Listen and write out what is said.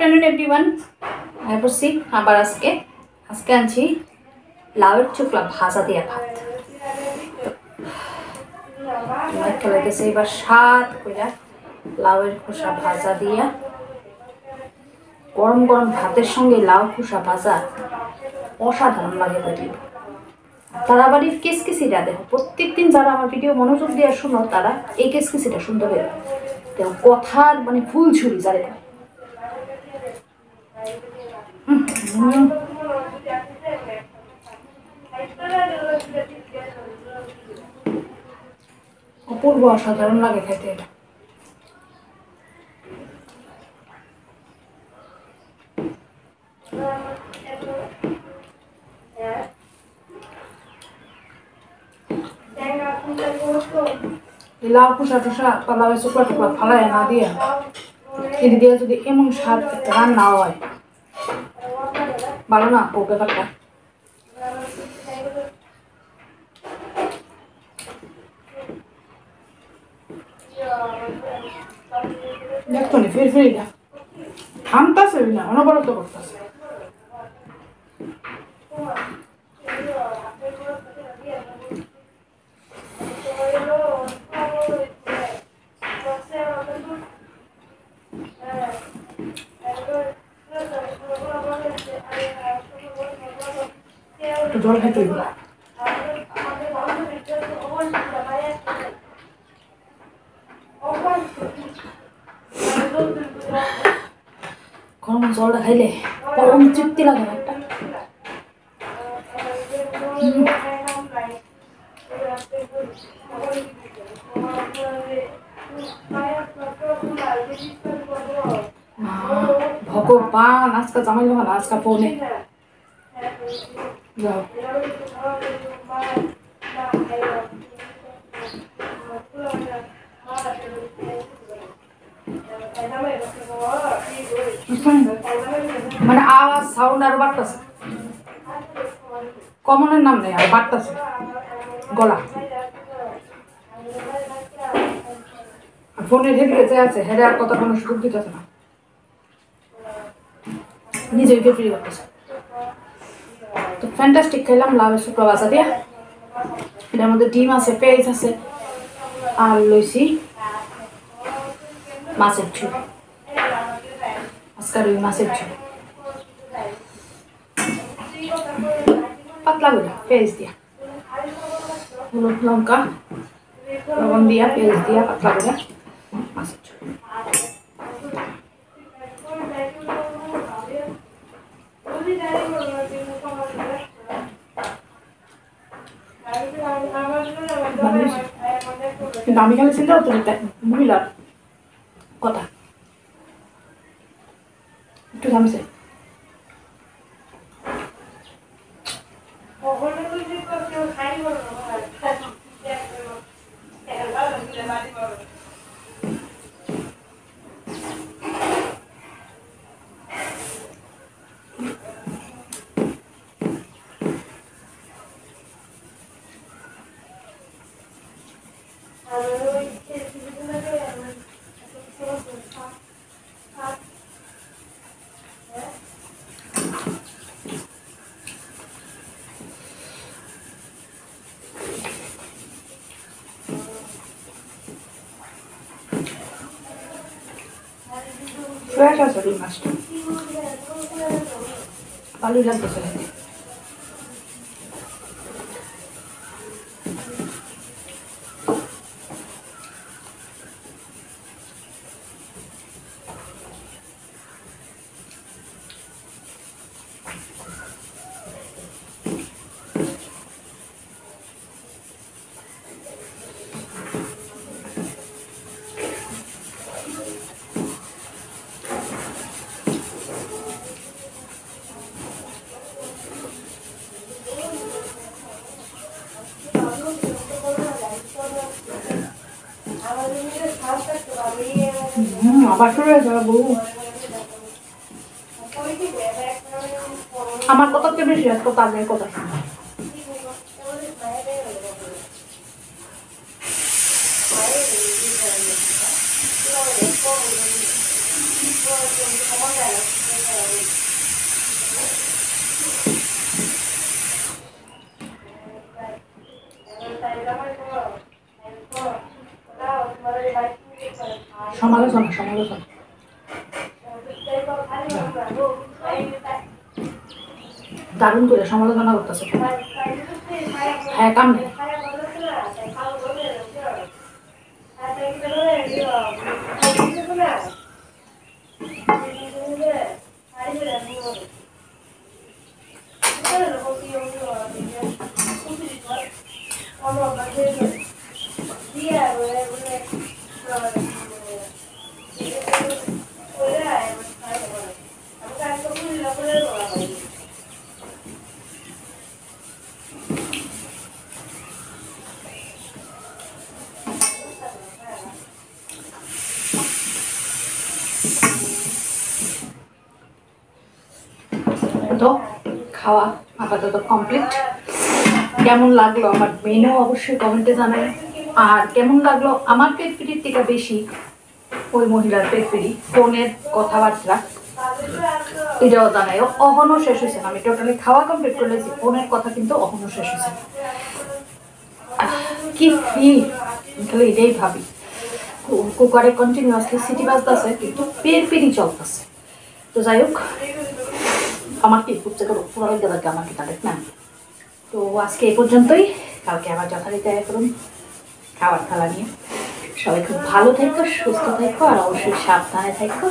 Afternoon everyone. বসছি আবার আজকে আনছি লাউয়ের চোখলা ভাজা দিয়া ভাত। খেলাইতেছে এবার স্বাদ কইরা লাউয়ের খোসা ভাজা দিয়া গরম গরম ভাতের সঙ্গে লাউ খোসা ভাজা অসাধারণ লাগে বাড়ি। তারা বাড়ির কেসকিসিটা দেখো, প্রত্যেকদিন যারা আমার ভিডিও মনোযোগ দিয়ে শুনো তারা এই কেসকিসিটা শুনতে পেরে কথার মানে ফুল ছুরি যারে অপূর্ব অসাধারণ লাগে খেতে। লাউ খোসা টোসা বা লাউয়ের চোখলা টোকলা ফালাই না দিয়ে এটি দিয়ে যদি এমন স্বাদ রান্না হয় ভালো না ও ব্যাপারটা। দেখতো নি ফির ফিরিটা থামতাছে না, অনবরত করতেছে। একটু জল খেতে হইব। গরম জলটা খাইলে গরম তৃপ্তি লাগে না একটা। ভগবান আজকে জামাই যখন আজকে ফোনে যাও মানে আওয়াজ সাউন্ড আর বাড়তেছে, কমনের নাম নেই আর বাড়তেছে গলা। ফোনের হেডে আছে, হেডে আর কথা কোনো সুযোগ দিতেছে না, নিজেই ফিরি করতেছে। তো ফ্যান্টাস্টিক খেলাম লাউয়ের শুকনো ভাজা দিয়ে। এটার মধ্যে ডিম আছে, পেঁয়াজ আছে, আর লইছি মাছের ঝোল। আজকাল ওই মাছের ঝোল পাতলা করে পেঁয়াজ দিয়া, হলুদ লঙ্কা লবণ দিয়া পেঁয়াজ দিয়া পাতলা করে মাছের ঝোল। কিন্তু আমি খালি চিন্তা করতে মহিলার কথা একটু থামছে। ফ্রেশ আছে রুই মাছটা, ভালোই লাগতেছে। আবার শুরু হয়ে যাবে বউ। আমার কথা কে বেশি আজকে তাদের কথা শুনে সমালোচনা সমালোচনা দারুণ করে সমালোচনা করতেছে। হ্যাঁ কাম নেই। তো খাওয়া আপাতত কমপ্লিট। কেমন লাগলো আমার মেনু অবশ্যই কমেন্টে জানাই। আর কেমন লাগলো আমার পেট পিটির থেকে বেশি ওই মহিলার পেট পিটি, ফোনের কথাবার্তা এটাও জানাই। অহনও শেষ হয়েছে না, আমি টোটালি খাওয়া কমপ্লিট করে নিয়েছি, ফোনের কথা কিন্তু অহনও শেষ হয়েছে। কি ফিল তাহলে এটাই ভাবি, কুকারে কন্টিনিউয়াসলি সিটি বাজতেছে কিন্তু পেট পিটি চলতেছে। তো যাই হোক, আমার কি করতে করো পুরো দেওয়াকে আমার কি তাদের না। তো আজকে এই পর্যন্তই, কালকে আবার যথারীতি করুন খাবার থালা নিয়ে। সবাই খুব ভালো থেকো, সুস্থ থেকো, আর অবশ্যই সাবধানে থেকো।